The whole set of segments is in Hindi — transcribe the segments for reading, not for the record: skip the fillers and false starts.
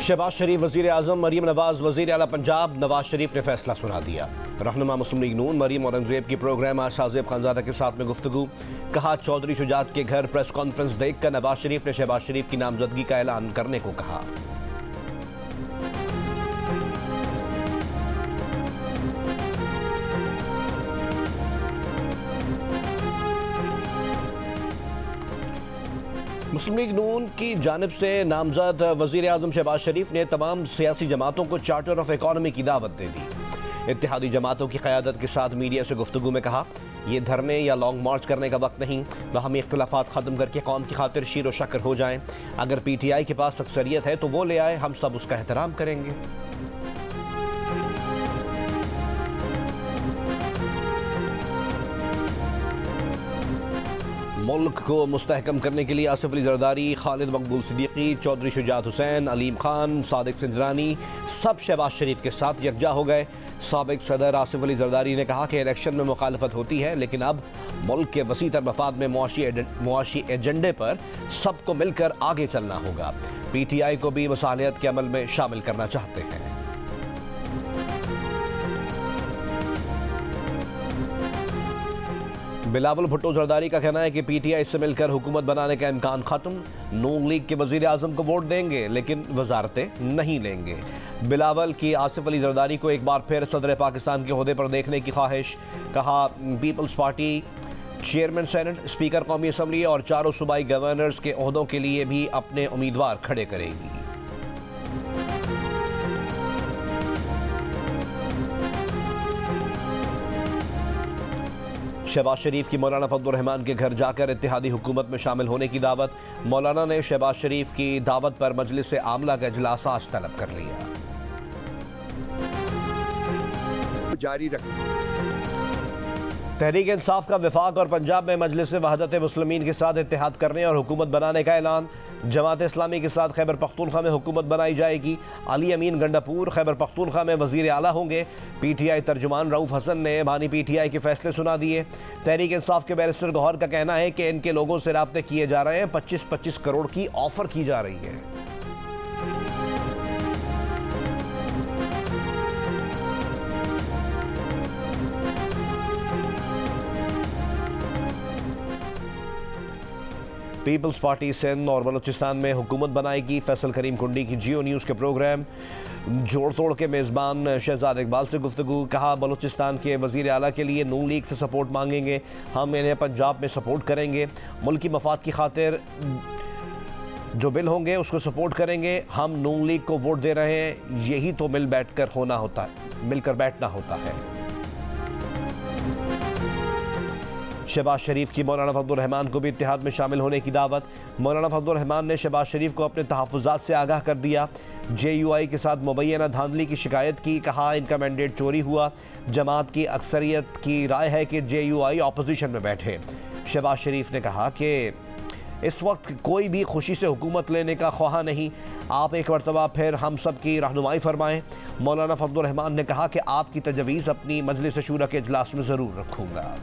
शहबाज शरीफ वज़ीर आज़म, मरीम नवाज वज़ीर आला पंजाब। नवाज शरीफ ने फैसला सुना दिया। रहनुमा मुस्लिम लीग नून मरीम औरंगजेब की प्रोग्राम आज साजिब खानजादा के साथ में गुफ्तगू। कहा, चौधरी शुजात के घर प्रेस कॉन्फ्रेंस देखकर नवाज शरीफ ने शहबाज शरीफ की नामजदगी का ऐलान करने को कहा। मुस्लिम लीग नून की जानिब से नामजद वज़ीर आज़म शहबाज शरीफ ने तमाम सियासी जमातों को चार्टर ऑफ इकॉनमी की दावत दे दी। इत्तेहादी जमातों की क़यादत के साथ मीडिया से गुफ्तगू में कहा, ये धरने या लॉन्ग मार्च करने का वक्त नहीं, बाहमी इख्तिलाफ़ात ख़त्म करके कौम की खातिर शीर व शक्र हो जाएं। अगर PTI के पास अक्सरियत है तो वो ले आए, हम सब उसका एहतराम करेंगे। मुल्क को मुस्तहकम करने के लिए आसिफ अली जरदारी, खालिद मकबूल सिद्दीकी, चौधरी शुजात हुसैन, अलीम खान, सादिक सिंजरानी सब शहबाज शरीफ के साथ यकजा हो गए। साबिक सदर आसिफ अली जरदारी ने कहा कि इलेक्शन में मुखालफत होती है, लेकिन अब मुल्क के वसीतर मफाद में मुआशी एजेंडे पर सबको मिलकर आगे चलना होगा। PTI को भी मसालियत के अमल में शामिल करना चाहते हैं। बिलावल भुट्टो जरदारी का कहना है कि PTI से मिलकर हुकूमत बनाने का इम्कान खत्म। नून लीग के वज़ीर आज़म को वोट देंगे लेकिन वजारतें नहीं लेंगे। बिलावल की आसिफ अली जरदारी को एक बार फिर सदर पाकिस्तान के ओहदे पर देखने की ख्वाहिश। कहा, Peoples Party chairman senate, speaker कौमी असम्बली और चारों सूबाई गवर्नर्स के ओहदों के लिए भी अपने उम्मीदवार खड़े करेगी। शहबाज शरीफ की मौलाना फजलुर रहमान के घर जाकर इत्तेहादी हुकूमत में शामिल होने की दावत। मौलाना ने शहबाज शरीफ की दावत पर मजलिस आमला का इजलास आज तलब कर लिया। जारी रख तहरीक इंसाफ का वफाक और पंजाब में मजलिस वहदत मुस्लिमीन के साथ इत्तेहाद करने और हुकूमत बनाने का ऐलान। जमात इस्लामी के साथ खैबर पख्तूनख्वा में हुकूमत बनाई जाएगी। अली अमीन गंडापुर खैबर पख्तूनख्वा में वज़ीर आला होंगे। PTI तर्जुमान रऊफ हसन ने बानी PTI के फैसले सुना दिए। तहरीक इंसाफ के बैरिस्टर गौहर का कहना है कि इनके लोगों से राब्ते किए जा रहे हैं, 25-25 करोड़ की ऑफर की जा रही है। पीपल्स पार्टी सिंध और बलूचिस्तान में हुकूमत बनाएगी। फैसल करीम कुंडी की जियो न्यूज़ के प्रोग्राम जोड़ तोड़ के मेज़बान शहजाद इकबाल से गुफ्तगू। कहा, बलूचिस्तान के वज़ीर आला के लिए नून लीग से सपोर्ट मांगेंगे, हम इन्हें पंजाब में सपोर्ट करेंगे। मुल्क की मफाद की खातिर जो बिल होंगे उसको सपोर्ट करेंगे। हम नून लीग को वोट दे रहे हैं, यही तो मिलकर बैठना होता है। शहबाज शरीफ की मौलाना फजलुर रहमान को भी इत्तेहाद में शामिल होने की दावत। मौलाना फजलुर रहमान ने शहबाज शरीफ को अपने तहफ़्फ़ुज़ात से आगाह कर दिया। JUI के साथ मुबैना धांधली की शिकायत की। कहा, इनका मैंडेट चोरी हुआ। जमात की अक्सरियत की राय है कि JUI अपोजिशन में बैठे। शहबाज शरीफ ने कहा कि इस वक्त कोई भी खुशी से हुकूमत लेने का ख्वाह नहीं। आप एक मरतबा फिर हम सब की रहनुमाई फरमाएँ। मौलाना फजलुर रहमान ने कहा कि आपकी तजवीज़ अपनी मजलिस शूरा के इजलास में ज़रूर रखूँगा।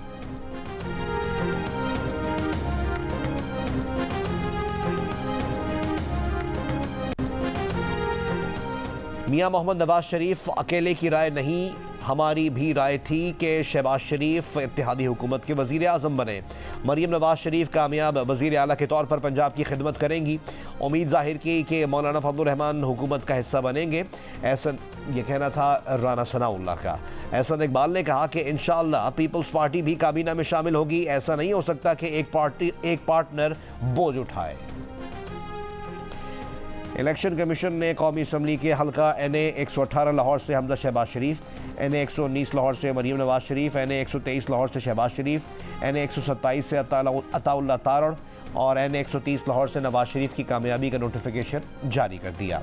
मियां मोहम्मद नवाज शरीफ अकेले की राय नहीं, हमारी भी राय थी कि शहबाज शरीफ इत्तेहादी हुकूमत के वज़ीर आज़म बने। मरीम नवाज शरीफ कामयाब वज़ीर आला के तौर पर पंजाब की खिदमत करेंगी। उम्मीद जाहिर की कि मौलाना फजलुर रहमान हुकूमत का हिस्सा बनेंगे। ऐसा ये कहना था राना सनाउल्लाह का। एहसन इकबाल ने कहा कि इंशाअल्लाह पीपल्स पार्टी भी काबीना में शामिल होगी। ऐसा नहीं हो सकता कि एक पार्टनर बोझ उठाए। इलेक्शन कमीशन ने कौमी असम्बली के हल्का NA 118 लाहौर से हमजा शहबाज शरीफ, NA 119 लाहौर से मरीम नवाज शरीफ, NA 123 लाहौर से शहबाज शरीफ, NA 127 से अताउल्लाह तारड़ और NA 130 लाहौर से नवाज शरीफ की कामयाबी का नोटिफिकेशन जारी कर दिया।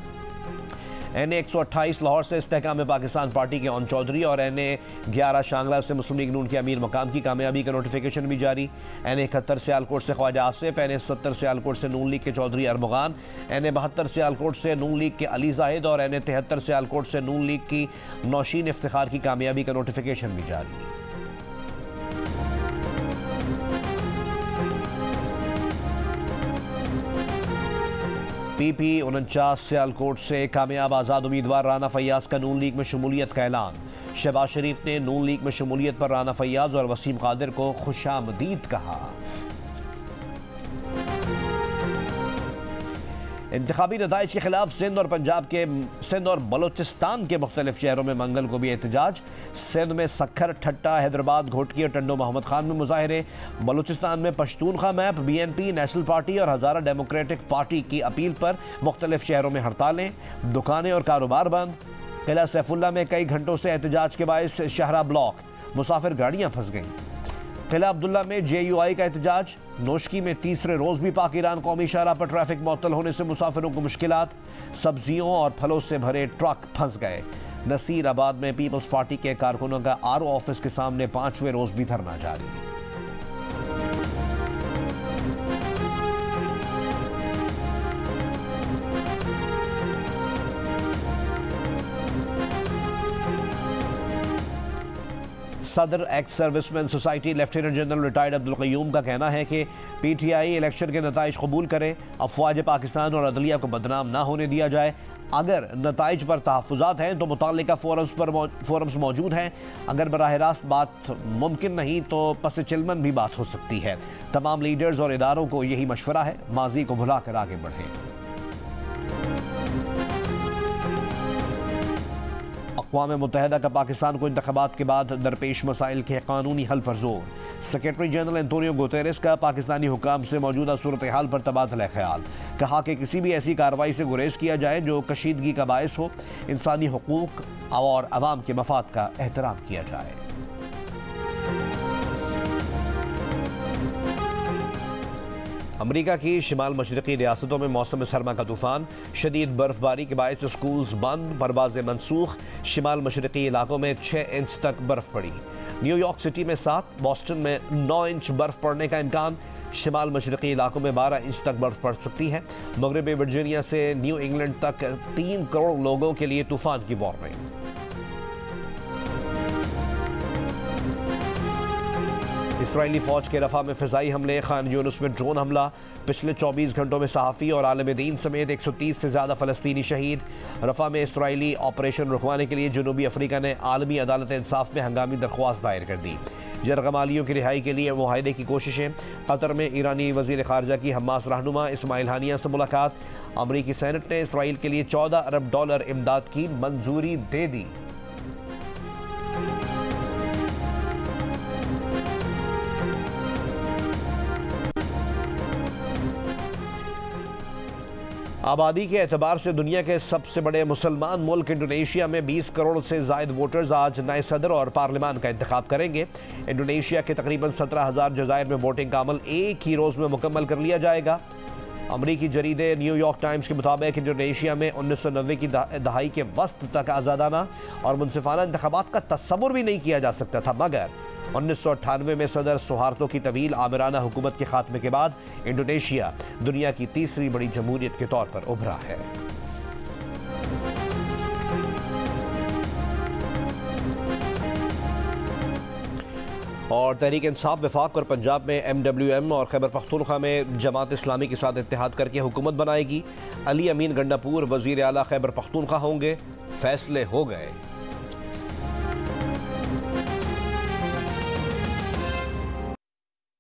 NA 128 लाहौर से इस्तेहकाम पाकिस्तान पार्टी के ओन चौधरी और NA 11 शांगला से मुस्लिम लीग नून के अमीर मकाम की कामयाबी का नोटिफिकेशन भी जारी। NA 71 सियालकोट से ख्वाजा आसिफ, NA 70 सियालकोट से नून लीग के चौधरी अरमगान, NA 72 सियालकोट से नून लीग के अली जाहिद और NA 73 सियालकोट से नून लीग की नौशीन इफ्तिखार की कामयाबी का नोटिफिकेशन भी जारी। PP 49 सियालकोट से कामयाब आज़ाद उम्मीदवार राना फैयाज का नून लीग में शमूलियत का ऐलान। शहबाज शरीफ ने नून लीग में शमूलियत पर राना फैयाज और वसीम कादिर को खुशामदीद कहा। इंतखाबी नताइज के खिलाफ सिंध और बलोचिस्तान के मुख्तलिफ शहरों में मंगल को भी एहतजाज। सिंध में सक्खर, ठट्टा, हैदराबाद, घोटकी और टंडो मोहम्मद खान में मुजाहरे। बलोचिस्तान में पश्तूनखा मैप, BNP, नेशनल पार्टी और हज़ारा डेमोक्रेटिक पार्टी की अपील पर मुख्तलिफ शहरों में हड़तालें। दुकानें और कारोबार बंद। किला सैफुल्ला में कई घंटों से एहतजाज के बायस शहरा ब्लॉक, मुसाफिर गाड़ियाँ फंस गईं। किला अब्दुल्ला में JUI का एहतजाज। नोशकी में तीसरे रोज भी पाक ईरान कौमी शाहराह पर ट्रैफिक मुअत्तल होने से मुसाफिरों को मुश्किलात। सब्जियों और फलों से भरे ट्रक फंस गए। नसीराबाद में पीपल्स पार्टी के कारकुनों का RO ऑफिस के सामने 5वें रोज भी धरना जारी। सदर ex serviceman society lieutenant general retired Abdul Qayyum का कहना है कि PTI इलेक्शन के नताइज कबूल करे, अफवाज पाकिस्तान और अदलिया को बदनाम ना होने दिया जाए। अगर नताइज पर तहफ़्फ़ुज़ात हैं तो मुताल्लिका फोरम्स मौजूद हैं। अगर बराह रास्त बात मुमकिन नहीं तो पस चिलमन भी बात हो सकती है। तमाम लीडर्स और इदारों को यही मशवरा है, माजी को भुला कर आगे बढ़ें। अक़वाम मुत्तहिदा का पाकिस्तान को इंतख़ाबात के बाद दरपेश मसाइल के कानूनी हल पर जोर। सेक्रेटरी जनरल एंटोनियो गुतेरेस का पाकिस्तानी हुकाम से मौजूदा सूरत हाल पर तबादला ख्याल। कहा कि किसी भी ऐसी कार्रवाई से गुरेज किया जाए जो कशीदगी का बायस हो। इंसानी हुकूक और अवाम के मफाद का एहतराम किया जाए। अमरीका की शिमाल मशरक़ी रियासतों में मौसम सरमा का तूफ़ान। शदीद बर्फबारी के बायस स्कूल्स बंद, परवाज़ें मनसूख। शिमाल मशरक़ी इलाकों में 6 इंच तक बर्फ़ पड़ी। न्यूयॉर्क सिटी में 7, बॉस्टन में 9 इंच बर्फ़ पड़ने का इम्कान। शिमाल मशरक़ी इलाकों में 12 इंच तक बर्फ़ पड़ सकती है। मगरबी वर्जीनिया से न्यू इंग्लैंड तक 3 करोड़ लोगों के लिए तूफ़ान की वार्निंग। इसराइली फ़ौज के रफ़ा में फ़िज़ाई हमले। खान यूनुस में ड्रोन हमला। पिछले 24 घंटों में सहाफ़ी और आलम दीन समेत 130 से ज़्यादा फ़लस्तीनी शहीद। रफ़ा में इसराइली ऑपरेशन रुकवाने के लिए जनूबी अफ्रीका ने आलमी अदालत इंसाफ में हंगामी दरख्वास्त दायर कर दी। जरगमालियों की रिहाई के लिए मुआहदे की कोशिशें। कतर में ईरानी वज़ीर ख़ारजा की हमास रहनुमा इस्माइल हानिया से मुलाकात। अमरीकी सेनेट ने इसराइल के लिए $14 अरब इमदाद की मंजूरी दे दी। आबादी के एतबार से दुनिया के सबसे बड़े मुसलमान मुल्क इंडोनेशिया में 20 करोड़ से ज़ायद वोटर्स आज नए सदर और पार्लिमान का इंतखाब करेंगे। इंडोनेशिया के तकरीबन 17,000 जज़ायर में वोटिंग का अमल एक ही रोज़ में मुकम्मल कर लिया जाएगा। अमरीकी जरीदे न्यूयॉर्क टाइम्स के मुताबिक इंडोनेशिया में 1990 की दहाई के वस्त तक आज़ादाना और मुनसिफाना इंतखाबात का तस्वुर भी नहीं किया जा सकता था, मगर 1998 में सदर सुहार्तो की तवील आमिराना हुकूमत के खात्मे के बाद इंडोनेशिया दुनिया की तीसरी बड़ी जमहूरियत के तौर पर उभरा है। और तहरीक इंसाफ वफाक और पंजाब में MWM और खैबर पख्तूनख्वा में जमात इस्लामी के साथ इत्तेहाद करके हुकूमत बनाएगी। अली अमीन गंडापुर वज़ीर आला खैबर पख्तूनख्वा होंगे। फैसले हो गए।